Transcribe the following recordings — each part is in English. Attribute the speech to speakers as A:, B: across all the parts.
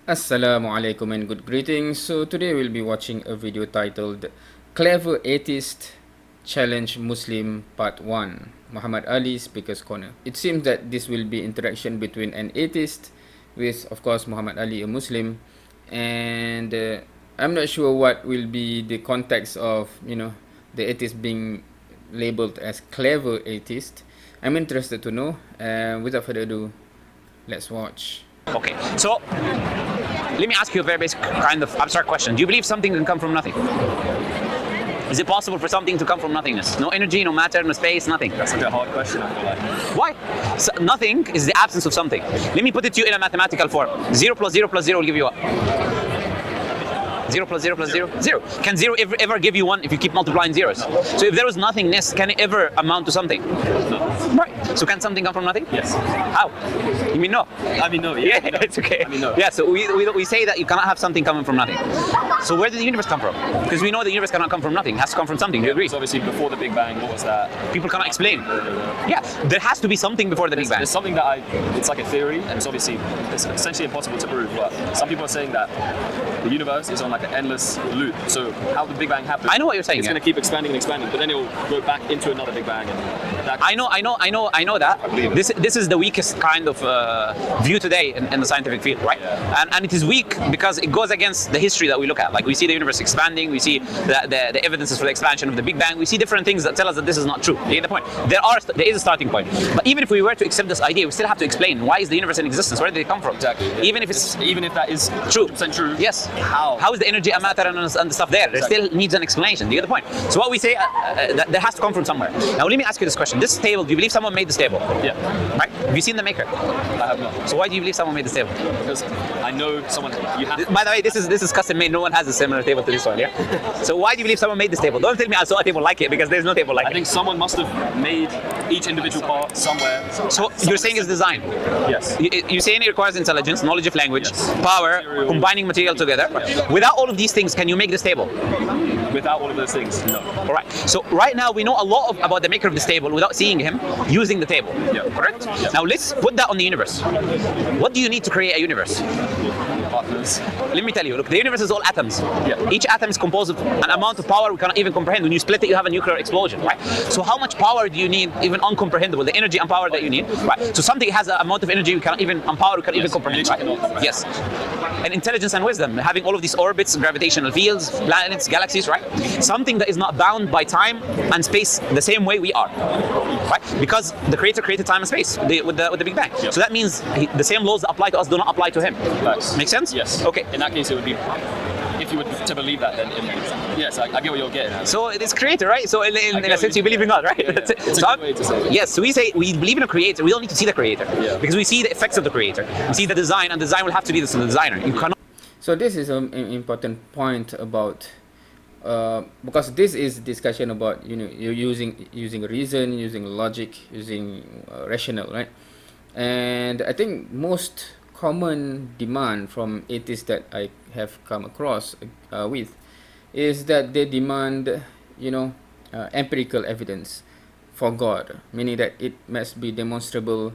A: Assalamu alaikum and good greetings. So today we'll be watching a video titled Clever Atheist Challenge Muslim Part 1, Muhammad Ali Speaker's Corner. It seems that this will be interaction between an atheist with, of course, Muhammad Ali, a Muslim, and I'm not sure what will be the context of, the atheist being labeled as clever atheist. I'm interested to know. Without further ado, let's watch.
B: Okay, so let me ask you a very basic kind of abstract question. Do you believe something can come from nothing? Is it possible for something to come from nothingness? No energy, no matter, no space, nothing.
C: That's a hard question, I feel like.
B: Why? So nothing is the absence of something. Let me put it to you in a mathematical form. 0 plus 0 plus 0 will give you what? 0 plus 0 plus 0? 0. Can 0 ever give you 1 if you keep multiplying zeros? So if there was nothingness, can it ever amount to something?
C: No.
B: Right. So can something come from nothing?
C: Yes.
B: How? You mean no?
C: I mean no, yeah.
B: Yeah, it's okay.
C: I mean no.
B: Yeah, so we say that you cannot have something coming from nothing. So where did the universe come from? Because we know the universe cannot come from nothing. It has to come from something. Do you agree?
C: So obviously before the Big Bang, what was that?
B: People cannot explain. Yeah, there has to be something before the Big Bang.
C: There's something that it's like a theory, and it's obviously, it's essentially impossible to prove, but some people are saying that the universe is on like an endless loop. So how the Big Bang happened,
B: I know what you're saying.
C: It's going to keep expanding and expanding, but then it will go back into another Big Bang. And that
B: I know that.
C: I believe it.
B: This is the weakest kind of view today in the scientific field, right?
C: Yeah.
B: And it is weak because it goes against the history that we look at. Like we see the universe expanding, we see the evidences for the expansion of the Big Bang, we see different things that tell us that this is not true. You get the point? There is a starting point. But even if we were to accept this idea, we still have to explain why is the universe in existence? Where did it come from?
C: Exactly. Yeah.
B: Even if that is
C: true, true.
B: Yes.
C: How?
B: How is the energy and matter and the stuff there? There still needs an explanation. Do you get the point? So what we say that there has to come from somewhere. Now let me ask you this question. This table, do you believe someone made this table?
C: Yeah.
B: Right? Have you seen the maker?
C: I have not.
B: So why do you believe someone made this table?
C: Because I know someone, you have
B: By the way, this is custom made. No one has a similar table to this one, yeah? So why do you believe someone made this table? Don't tell me I saw a table like it, because there's no table like
C: I think someone must have made each individual part somewhere.
B: So you're saying it's design?
C: Yes.
B: You're saying it requires intelligence, knowledge of language,
C: Yes.
B: power,
C: Material.
B: combining material together. Without all of these things, can you make this table?
C: Without all of those things, no.
B: All right. So right now we know a lot about the maker of this table without seeing him using the table.
C: Yeah.
B: Correct?
C: Yeah.
B: Now let's put that on the universe. What do you need to create a universe?
C: Partners.
B: Let me tell you. Look, the universe is all atoms.
C: Yeah.
B: Each atom is composed of an amount of power we cannot even comprehend. When you split it, you have a nuclear explosion, right? So how much power do you need, even uncomprehendable, the energy and power that you need, right? So something has an amount of energy we cannot even, and power we cannot even comprehend, right? Yes. And intelligence and wisdom, having all of these orbits, gravitational fields, planets, galaxies, right? Something that is not bound by time and space the same way we are, right? Because the Creator created time and space with the Big Bang.
C: Yep.
B: So that means the same laws that apply to us do not apply to him.
C: Facts.
B: Make sense?
C: Yes.
B: Okay.
C: In that case, it would be, if you were to believe that, then yes, I get what you're getting at.
B: So it is Creator, right? So in a sense, you believe in God, right?
C: Yeah, yeah. It's a
B: So
C: good way to say it.
B: yes, so we say we believe in a Creator. We don't need to see the Creator,
C: Yeah.
B: because we see the effects of the Creator. We see the design, and design will have to be the designer. You cannot.
A: So this is an important point about because this is discussion about you're using reason, using logic, using rational, right? And I think most common demand from atheists that I have come across with is that they demand empirical evidence for God, meaning that it must be demonstrable,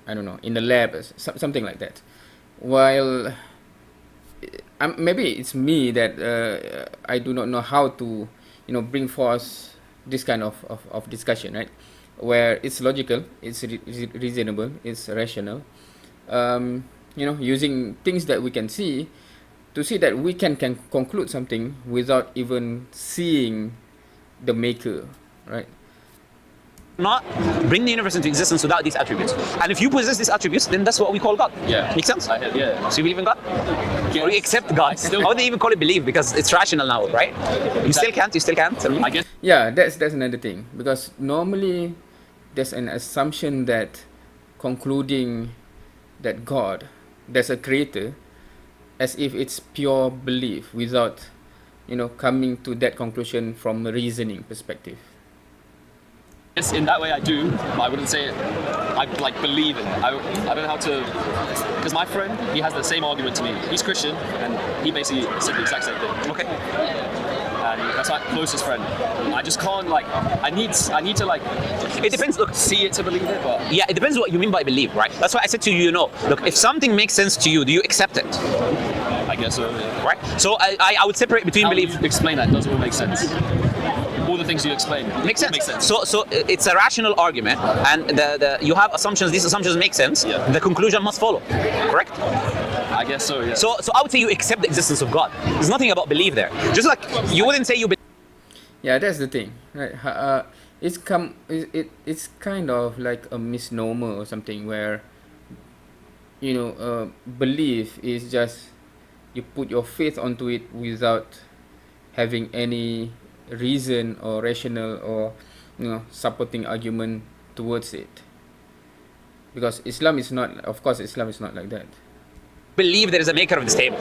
A: I don't know, in the lab, something like that. While maybe it's me that I do not know how to bring forth this kind of discussion, right, where it's logical, it's reasonable, it's rational, using things that we can see to see that we can conclude something without even seeing the maker, right?
B: Not bring the universe into existence without these attributes. And if you possess these attributes, then that's what we call God.
C: Yeah.
B: Make sense?
C: Yeah.
B: So you believe in God?
C: Yes.
B: Or you accept God?
C: still-
B: How do they even call it believe? Because it's rational now, right? You still can't.
C: I guess.
A: Yeah, that's another thing, because normally there's an assumption that concluding that God, there's a creator, as if it's pure belief without coming to that conclusion from a reasoning perspective.
C: Yes, in that way I do, but I wouldn't say I like believe in it. I don't know how to, because my friend, he has the same argument to me. He's Christian, and he basically said the exact same thing.
B: Okay.
C: and that's my closest friend. I just can't like. I need to like.
B: It depends. Look,
C: see it to believe it, but
B: yeah, it depends what you mean by believe, right? That's why I said to you, look, if something makes sense to you, do you accept it?
C: I guess so. Yeah.
B: Right. So I would separate between
C: How
B: belief.
C: do you explain that? Does it all make sense? All the things you explain
B: Makes sense.
C: Makes sense.
B: So it's a rational argument, and you have assumptions. These assumptions make sense.
C: Yeah.
B: The conclusion must follow. Correct.
C: I guess so. Yeah.
B: So I would say you accept the existence of God. There's nothing about belief there. Just like you wouldn't say you believe.
A: Yeah, that's the thing, right? It's kind of like a misnomer or something where, belief is just you put your faith onto it without having any reason or rational or supporting argument towards it. Because Islam is not like that.
B: Believe there is a maker of this table.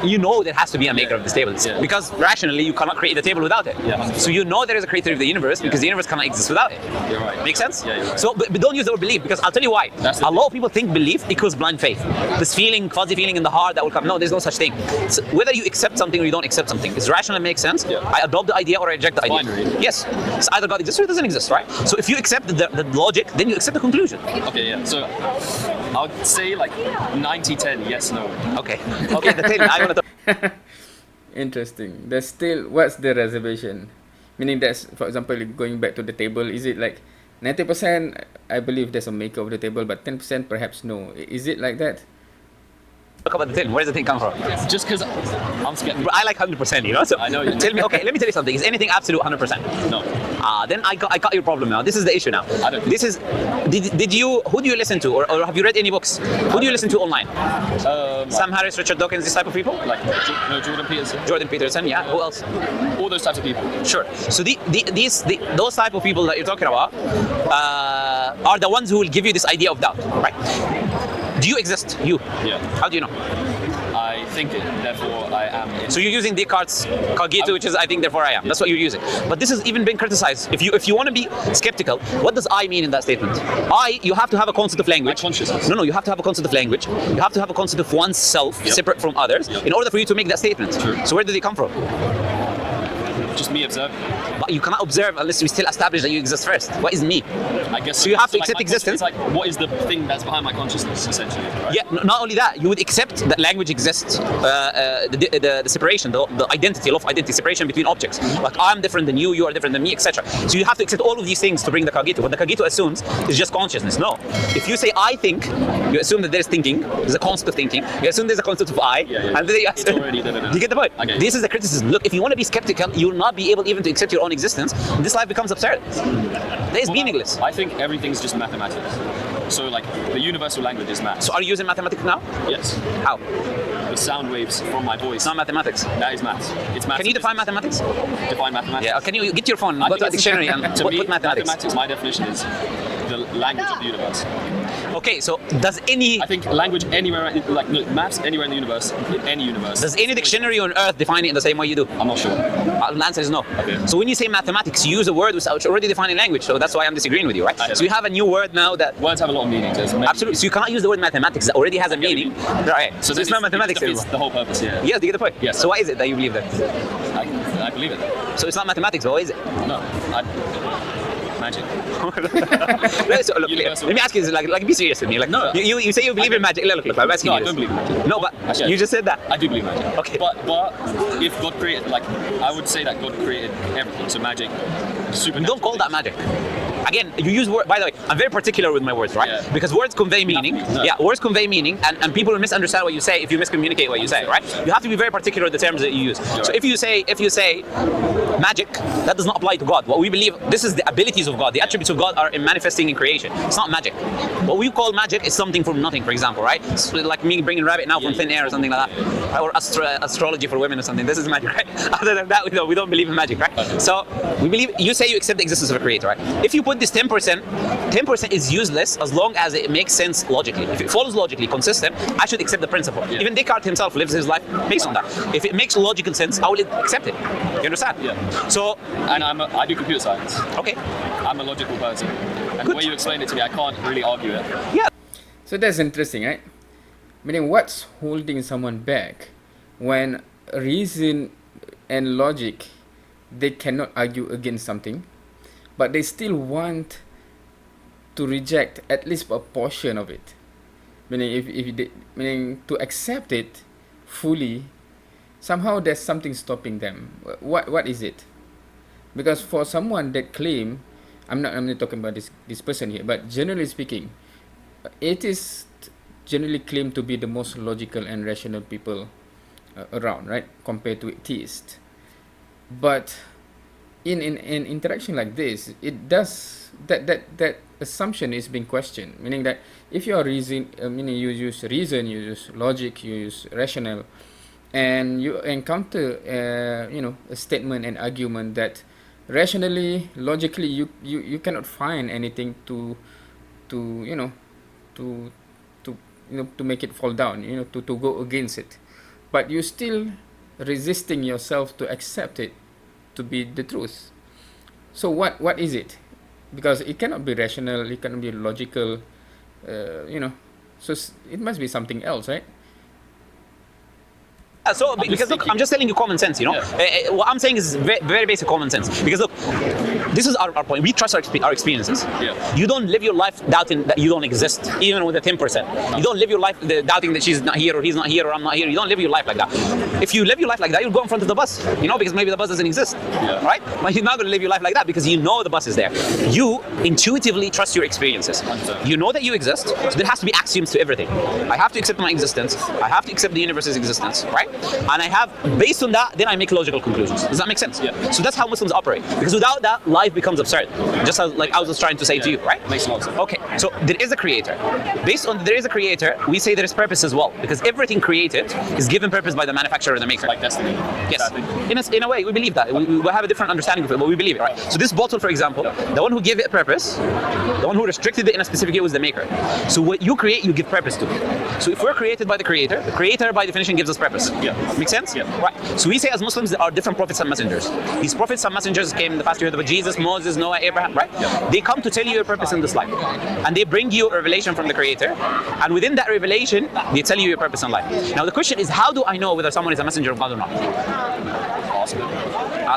B: You know there has to be a maker of this table because rationally you cannot create the table without it.
C: Yeah.
B: So you know there is a creator of the universe because the universe cannot exist without it.
C: You're right.
B: Make sense?
C: Yeah, you're right.
B: So but don't use the word belief because I'll tell you why. A lot of people think belief equals blind faith. This feeling, fuzzy feeling in the heart that will come. No, there's no such thing. So whether you accept something or you don't accept something, it's rational, it makes sense.
C: Yeah.
B: I adopt the idea or I reject the idea.
C: Binary.
B: Yes. It's either God exists or it doesn't exist, right? So if you accept the logic, then you accept the conclusion.
C: Okay. Yeah. So I would say like 90-10, yes, no.
B: Okay, the thing I want to.
A: Interesting. There's still, what's the reservation? Meaning that's, for example, going back to the table, is it like 90% I believe there's a maker of the table, but 10% perhaps no? Is it like that?
B: Talk about the thing. Where does the thing come from?
C: Just because I'm scared.
B: I like 100%, So
C: I know you.
B: tell me, okay, let me tell you something. Is anything absolute 100%?
C: No.
B: Then I got your problem now. This is the issue now.
C: I don't.
B: This is, who do you listen to? Or have you read any books? Who do you listen to online? Sam Harris, Richard Dawkins, this type of people?
C: Like Jordan Peterson.
B: Jordan Peterson, yeah. Who else?
C: All those types of people.
B: Sure. So those type of people that you're talking about are the ones who will give you this idea of doubt, right? Do you exist? You?
C: Yeah.
B: How do you know?
C: I think it, therefore I am.
B: So you're using Descartes' cogito, which is I think, therefore I am. That's what you're using. But this has even been criticized. If you want to be skeptical, what does I mean in that statement? You have to have a concept of language.
C: My consciousness.
B: No, you have to have a concept of language. You have to have a concept of oneself, separate from others, in order for you to make that statement.
C: True.
B: So where do they come from?
C: Just me observing.
B: But you cannot observe unless we still establish that you exist first. What is me?
C: I guess.
B: So you have to
C: like
B: accept existence.
C: It's like, what is the thing that's behind my consciousness, essentially? Right?
B: Yeah, not only that, you would accept that language exists, the separation, the identity, love identity, separation between objects. Like I'm different than you are different than me, etc. So you have to accept all of these things to bring the cogito. What the cogito assumes is just consciousness. No. If you say I think, you assume that there's thinking, there's a concept of thinking, you assume there's a concept of I, and then you assume,
C: already,
B: do you get the point?
C: Okay.
B: This is the criticism. Look, if you want to be skeptical, you will not be able even to accept your own existence. This life becomes absurd. That is meaningless.
C: I think everything's just mathematics. So like the universal language is math.
B: So are you using mathematics now?
C: Yes.
B: How?
C: The sound waves from my voice.
B: It's not mathematics.
C: That is math. It's math.
B: Can you define mathematics?
C: Define mathematics.
B: Yeah. Can you get your phone,
C: I
B: go
C: think
B: to a
C: it's-
B: dictionary and
C: to
B: put
C: me,
B: mathematics?
C: my definition is the language of the universe.
B: Okay, so does any
C: I think language anywhere, like no, maths anywhere in the universe, in any universe.
B: does any dictionary on earth define it in the same way you do?
C: I'm not sure.
B: The answer is no.
C: Okay.
B: So when you say mathematics, you use a word which already defining language. So that's why I'm disagreeing with you, right?
C: I
B: So you have a new word now that
C: Words have a lot of meaning. There's many.
B: absolutely. So you cannot use the word mathematics that already has a meaning, right? So
C: then
B: it's not mathematics
C: It's
B: anymore.
C: the whole purpose. Yeah.
B: Yes, do you get the point?
C: Yes.
B: So why is it that you believe that?
C: I believe it.
B: So it's not mathematics, but what is it?
C: No. Magic.
B: So, look,
C: Universal.
B: let me ask you this, like be serious with me. Like,
C: No.
B: you say you believe in magic. Look, I'm asking
C: No,
B: you
C: I don't
B: this.
C: believe in magic.
B: No, but
C: Actually,
B: you just said that.
C: I do believe magic.
B: Okay.
C: But if God created, like, I would say that God created everything. So magic, supernatural.
B: Don't call that magic. Again, you use word. By the way, I'm very particular with my words, right?
C: Yeah.
B: Because words convey meaning.
C: No.
B: Yeah, words convey meaning, and people will misunderstand what you say if you miscommunicate what you say, right? You have to be very particular with the terms that you use. So if you say magic, that does not apply to God. What we believe, this is the abilities of God. The attributes of God are in manifesting in creation. It's not magic. What we call magic is something from nothing, for example, right? So like me bringing rabbit now from thin air or something like that, or astrology for women or something. This is magic, right? Other than that, we don't believe in magic, right? So we believe. You say you accept the existence of a creator, right? If you put this 10% is useless as long as it makes sense logically. If it follows logically, consistent, I should accept the principle.
C: Yeah.
B: Even Descartes himself lives his life based on that. If it makes logical sense, I will accept it. You understand?
C: Yeah.
B: So,
C: And I do computer science.
B: okay.
C: I'm a logical person. And
B: Good.
C: the way you explain it to me, I can't really argue it.
B: Yeah.
A: So that's interesting, right? Meaning, what's holding someone back when reason and logic they cannot argue against something, but they still want to reject at least a portion of it. Meaning, meaning to accept it fully, somehow there's something stopping them. What is it? Because for someone that claim, I'm not talking about this person here, but generally speaking, atheists generally claim to be the most logical and rational people around, right? Compared to theists. But in an interaction like this, it does that assumption is being questioned. Meaning that if you are meaning you use reason, you use logic, you use rational, and you encounter a statement and argument that rationally, logically, you cannot find anything to make it fall down, to go against it, but you still resisting yourself to accept it to be the truth. So what is it? Because it cannot be rational, it cannot be logical, so it must be something else, right?
B: So, because look, I'm just telling you common sense, what I'm saying is very, very basic common sense. Because look, this is our point. We trust our experiences.
C: Yeah.
B: You don't live your life doubting that you don't exist, even with a 10%. You don't live your life doubting that she's not here, or he's not here, or I'm not here. You don't live your life like that. If you live your life like that, you'll go in front of the bus, because maybe the bus doesn't exist, right? But you're not going to live your life like that because you know the bus is there. You intuitively trust your experiences. You know that you exist, so there has to be axioms to everything. I have to accept my existence. I have to accept the universe's existence, right? And I have, based on that, then I make logical conclusions. Does that make sense?
C: Yeah.
B: So that's how Muslims operate. Because without that, life becomes absurd. Just as I was just trying to say to you, right?
C: Makes a lot of sense.
B: Okay, so there is a creator. Based on there is a creator, we say there is purpose as well. Because everything created is given purpose by the manufacturer or the maker.
C: Like destiny.
B: Yes. In a way, we believe that. We have a different understanding of it, but we believe it, right? So this bottle, for example, the one who gave it a purpose, the one who restricted it in a specific way was the maker. So what you create, you give purpose to. So if we're created by the creator by definition gives us purpose.
C: Yeah.
B: Make sense?
C: Yeah.
B: Right. So we say as Muslims there are different prophets and messengers. These prophets and messengers came in the past. You heard about Jesus, Moses, Noah, Abraham, right?
C: Yeah.
B: They come to tell you your purpose in this life. And they bring you a revelation from the creator. And within that revelation, they tell you your purpose in life. Now the question is, how do I know whether someone is a messenger of God or not? Ask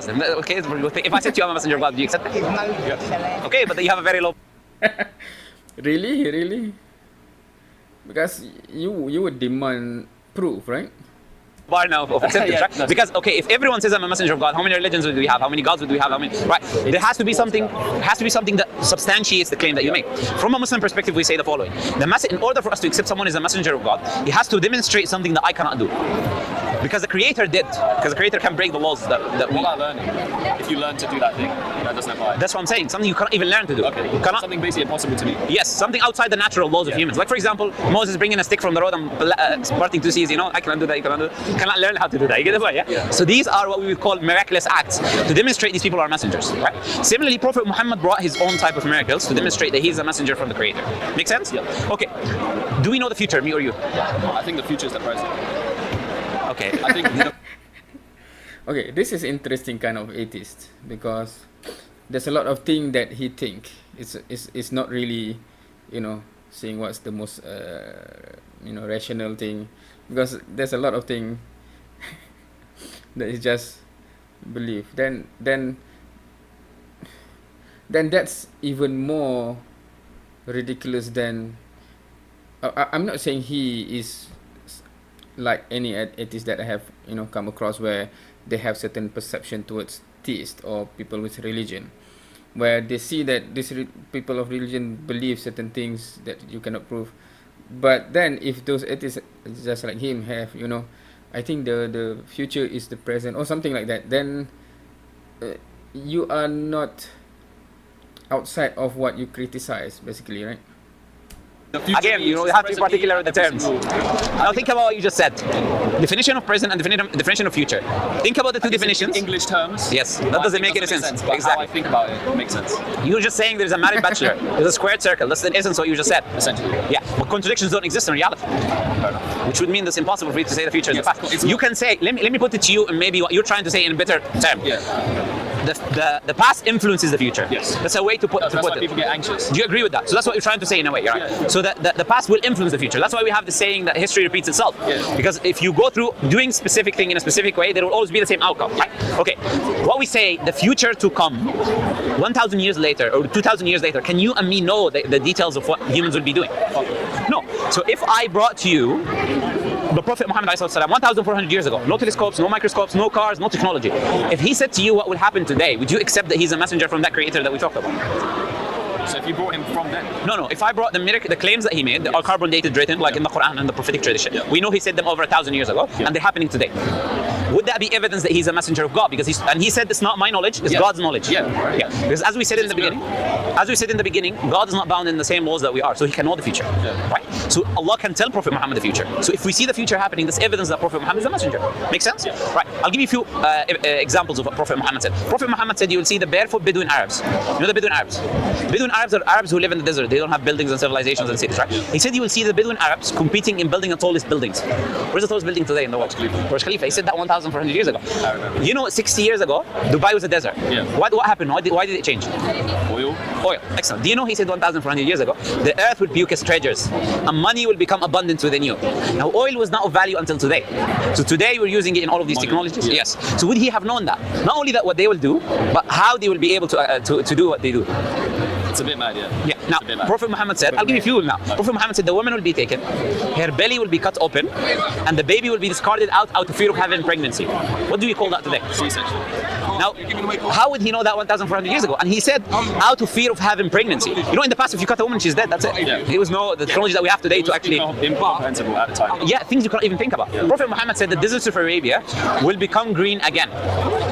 B: them. Okay, if I said to you I'm a messenger of God, do you accept it? Yeah. Okay, but you have a very low...
A: Really? Because you would demand proof, right?
B: Bar now of acceptance,
C: Yeah,
B: right?
C: that's
B: Because if everyone says I'm a messenger of God, how many religions would we have? How many gods would we have? How many? Right? There has to be something that substantiates the claim that you make. From a Muslim perspective, we say the following: in order for us to accept someone as a messenger of God, he has to demonstrate something that I cannot do. Because the Creator did. Because the Creator can break the laws that we...
C: What about learning? If you learn to do that thing, that doesn't apply.
B: That's what I'm saying. Something you cannot even learn to do.
C: Okay.
B: You cannot...
C: Something basically impossible to me.
B: Yes, something outside the natural laws of humans. Like for example, Moses bringing a stick from the road and parting two seas. I cannot do that. You cannot do that. You cannot learn how to do that. You get the point, yeah? So these are what we would call miraculous acts to demonstrate these people are messengers, right? Similarly, Prophet Muhammad brought his own type of miracles to demonstrate that he's a messenger from the Creator. Make sense?
C: Yeah.
B: Okay. Do we know the future, me or you?
C: I think the future is the present.
B: Okay.
C: I think...
A: Okay, this is interesting kind of atheist because there's a lot of things that he think it's not really, saying what's the most rational thing, because there's a lot of things that is just belief. Then that's even more ridiculous than. I'm not saying he is like any atheist that I have come across where they have certain perception towards theists or people with religion, where they see that these people of religion believe certain things that you cannot prove. But then if those atheists just like him have, I think the future is the present or something like that, then you are not outside of what you criticize, basically, right?
B: Again, you have to be particular with the terms. Now think about what you just said. Definition of present and definition of future. Think about the two definitions.
C: English terms.
B: Yes, that doesn't make any sense.
C: But
B: Exactly.
C: how I think about it makes sense.
B: You're just saying there's a married bachelor. There's a squared circle. That's the essence of what you just said.
C: Essentially.
B: Yeah, but contradictions don't exist in reality.
C: Fair enough.
B: Which would mean it's impossible for you to say the future is the
C: Yes,
B: past.
C: it's
B: You
C: not.
B: can say, let me put it to you, and maybe what you're trying to say in a better term.
C: Yeah.
B: the past influences the future.
C: Yes.
B: That's a way to put
C: That's
B: it.
C: why people get anxious.
B: Do you agree with that? So that's what you're trying to say in a way, right?
C: Yeah.
B: So that the past will influence the future. That's why we have the saying that history repeats itself.
C: Yeah.
B: Because if you go through doing specific thing in a specific way, there will always be the same outcome. Right? Okay. What we say, the future to come, 1,000 years later or 2,000 years later, can you and me know the details of what humans will be doing? No. So if I brought to you the Prophet Muhammad 1,400 years ago, no telescopes, no microscopes, no cars, no technology. If he said to you what will happen today, would you accept that he's a messenger from that creator that we talked about?
C: So if you brought him from then?
B: No. If I brought the claims that he made, are carbon dated written, like in the Quran and the prophetic tradition.
C: Yeah.
B: We know he said them over 1,000 years ago, and they're happening today. Would that be evidence that he's a messenger of God? Because he said it's not my knowledge, it's God's knowledge.
C: Yeah.
B: Because as we said in the beginning, God is not bound in the same laws that we are, so he can know the future.
C: Yeah.
B: Right. So Allah can tell Prophet Muhammad the future. So if we see the future happening, that's evidence that Prophet Muhammad is a messenger. Make sense?
C: Yeah.
B: Right. I'll give you a few examples of what Prophet Muhammad said. Prophet Muhammad said you will see the barefoot Bedouin Arabs. You know the Bedouin Arabs? Bedouin Arabs are Arabs who live in the desert. They don't have buildings and civilizations and cities, right? He said you will see the Bedouin Arabs competing in building the tallest buildings. Where's the tallest building today in the world? Burj Khalifa. He said that 1,400 years ago.
C: I remember.
B: You know, 60 years ago, Dubai was a desert.
C: Yeah.
B: What happened? Why did it change?
C: Oil.
B: Excellent. Do you know he said 1,400 years ago, the earth would puke its treasures and money will become abundant within you. Now, oil was not of value until today. So today we're using it in all of these technologies.
C: Yeah.
B: Yes. So would he have known that? Not only that what they will do, but how they will be able to do what they do.
C: It's a bit mad, yeah.
B: Yeah. Now,
C: It's a bit mad.
B: Prophet Muhammad said, I'll give you fuel now. Prophet Muhammad said the woman will be taken, her belly will be cut open, and the baby will be discarded out of fear of having pregnancy. What do we call that today?
C: C-section.
B: Now, how would he know that 1,400 years ago? And he said, out of fear of having pregnancy. You know, in the past, if you cut a woman, she's dead. That's it.
C: Yeah.
B: There was no the technology that we have today to actually.
C: Incomprehensible at the time.
B: Yeah, things you can't even think about. Prophet Muhammad said the deserts of Arabia will become green again.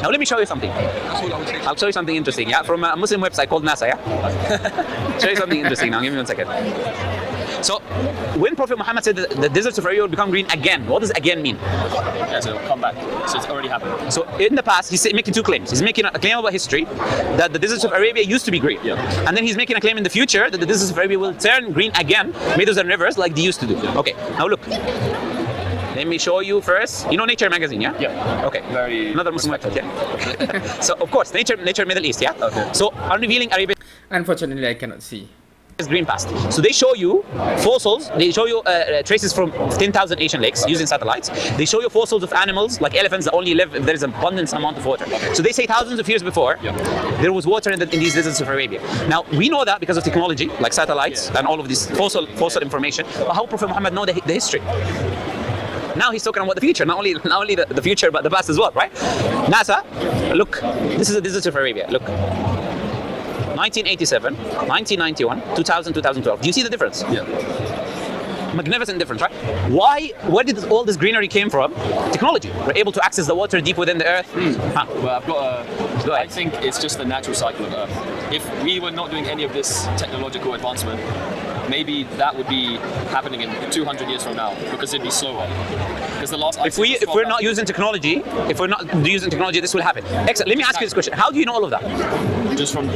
B: Now, let me show you something. I'll show you something interesting. Yeah, from a Muslim website called NASA. Yeah. Show you something interesting now. Give me 1 second. So, when Prophet Muhammad said that the deserts of Arabia will become green again, what does again mean?
C: Yeah, so it'll come back. So it's already happened.
B: So in the past, he's making two claims. He's making a claim about history, that the deserts of Arabia used to be green.
C: Yeah.
B: And then he's making a claim in the future that the deserts of Arabia will turn green again, meadows and rivers like they used to do. Okay, now look. Let me show you first. You know Nature magazine, yeah?
C: Yeah.
B: Okay.
C: Very
B: Another Muslim website, yeah? So, of course, Nature Middle East, yeah?
C: Okay.
B: So, unrevealing Arabia
A: Unfortunately, I cannot see.
B: is green past. So they show you fossils, they show you traces from 10,000 Asian lakes using satellites. They show you fossils of animals like elephants that only live if there is an abundance amount of water. So they say thousands of years before, there was water in these deserts of Arabia. Now, we know that because of technology, like satellites and all of this fossil information, but how Prophet Muhammad know the history? Now he's talking about the future, not only the future, but the past as well, right? NASA, look, this is the deserts of Arabia, look. 1987, 1991, 2000, 2012. Do you see the difference?
C: Yeah.
B: Magnificent difference, right? Where did all this greenery came from? Technology. We're able to access the water deep within the earth. Huh.
C: Well, I've got
B: Go
C: I
B: ahead.
C: think it's just the natural cycle of Earth. If we were not doing any of this technological advancement, maybe that would be happening in 200 years from now because it'd be slower. Because the last
B: If we're not using technology, this will happen. Excellent. Let me ask you this question. How do you know all of that?
C: just from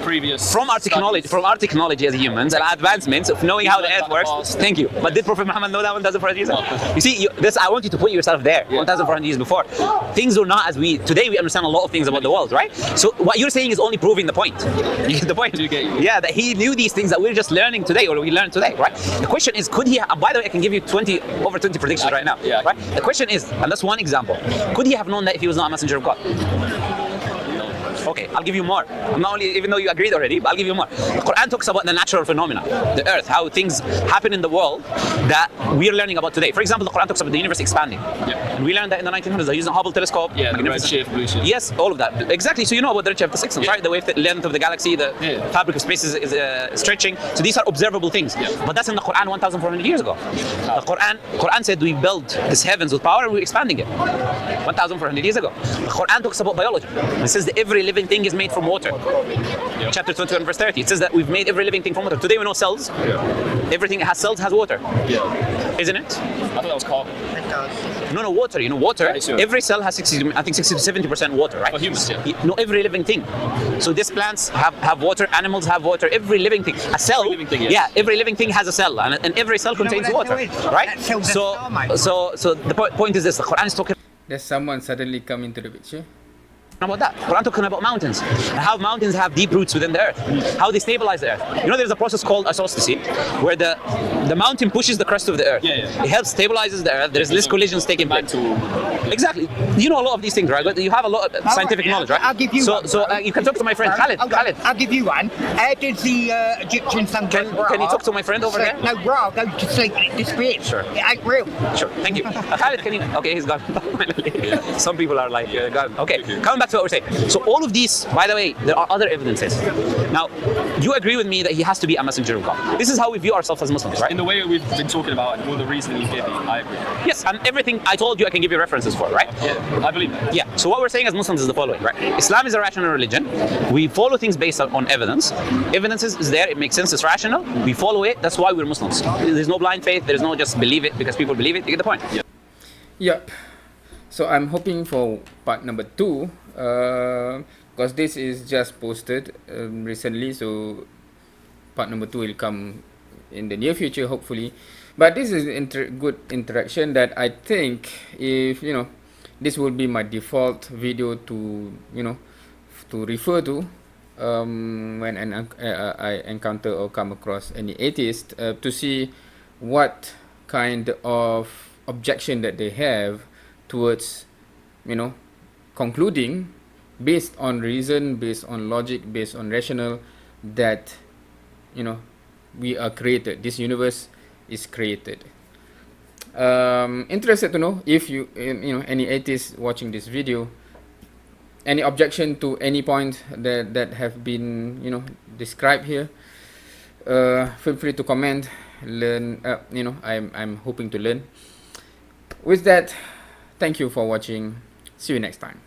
C: previous
B: From our technology as humans and our advancements of knowing how the earth works.
C: past.
B: Thank you. But did Prophet Muhammad know that 1,400 years ago? You see, I want you to put yourself there, 1,400 years before. Things were not as today we understand a lot of things about the world, right? So what you're saying is only proving the point. You get the point?
C: Do get you.
B: Yeah, that he knew these things that we're just learning today, or we learned today, right? The question is, could he, by the way, I can give you over 20 predictions right now,
C: Yeah.
B: right? The question is, and that's one example, could he have known that if he was not a messenger of God? Okay, I'll give you more. I'm not only, even though you agreed already, but I'll give you more. The Quran talks about the natural phenomena, the earth, how things happen in the world that we are learning about today. For example, the Quran talks about the universe expanding.
C: Yeah.
B: And we learned that in the 1900s, they're using Hubble telescope.
C: Yeah, the
B: magnificent.
C: redshift, blue shift.
B: Yes, all of that. Exactly. So you know about the redshift, the sixth sense, right? The length of the galaxy, the fabric of space is stretching. So these are observable things.
C: Yeah.
B: But that's in the Quran 1,400 years ago. The Quran said we built this heavens with power and we're expanding it. 1,400 years ago. The Quran talks about biology. It says that every living thing is made from water. Chapter 21, verse 30. It says that we've made every living thing from water. Today we know cells. Everything that has cells has water. Isn't it?
C: I thought that was carbon.
B: No, water. You know, water.
C: Yeah, sure.
B: Every cell has 60 to 70% water, right?
C: For humans, yeah.
B: No, every living thing. So these plants have water. Animals have water. Every living thing. A cell.
C: Every living thing, yes.
B: Yeah, every living thing has a cell, and every cell contains water, right? So the point is this: the Quran is talking.
A: There's someone suddenly come into the picture.
B: about that. Quran talking about mountains, and how mountains have deep roots within the earth, how they stabilize the earth. You know, there's a process called isostasy, where the mountain pushes the crust of the earth.
C: Yeah.
B: It helps stabilizes the earth. There's less collisions taking place. Exactly. You know a lot of these things, right? But you have a lot of scientific knowledge, right?
D: I'll give you one.
B: You can talk to my friend Khalid. Khalid.
D: I'll give you one. How did the Egyptian sun
B: Can you talk to my friend over there?
D: No, Ra goes to sleep and it disappears.
B: Sure.
D: It ain't real.
B: Sure, thank you. Khalid, can you? Okay, he's gone. Some people are like, gone. Okay, coming back to what we're saying. So all of these, by the way, there are other evidences. Now, you agree with me that he has to be a messenger of God. This is how we view ourselves as Muslims, right?
C: In the way we've been talking about and all the reasoning you gave me, I agree.
B: Yes, and everything I told you, I can give you references for, right?
C: Yeah, I believe that.
B: Yeah. So what we're saying as Muslims is the following, right? Islam is a rational religion. We follow things based on evidence. Evidence is there. It makes sense. It's rational. We follow it. That's why we're Muslims. There's no blind faith. There's no just believe it because people believe it. You get the point?
C: Yeah.
A: Yep. So I'm hoping for part number 2, because this is just posted recently. So part number 2 will come in the near future, hopefully. But this is good interaction that I think, if this will be my default video to to refer to when I encounter or come across any atheist, to see what kind of objection that they have towards concluding based on reason, based on logic, based on rational, that we are created, this universe is created. Interested to know if any atheist watching this video, any objection to any point that have been described here. Feel free to comment, learn. I'm hoping to learn. With that, thank you for watching. See you next time.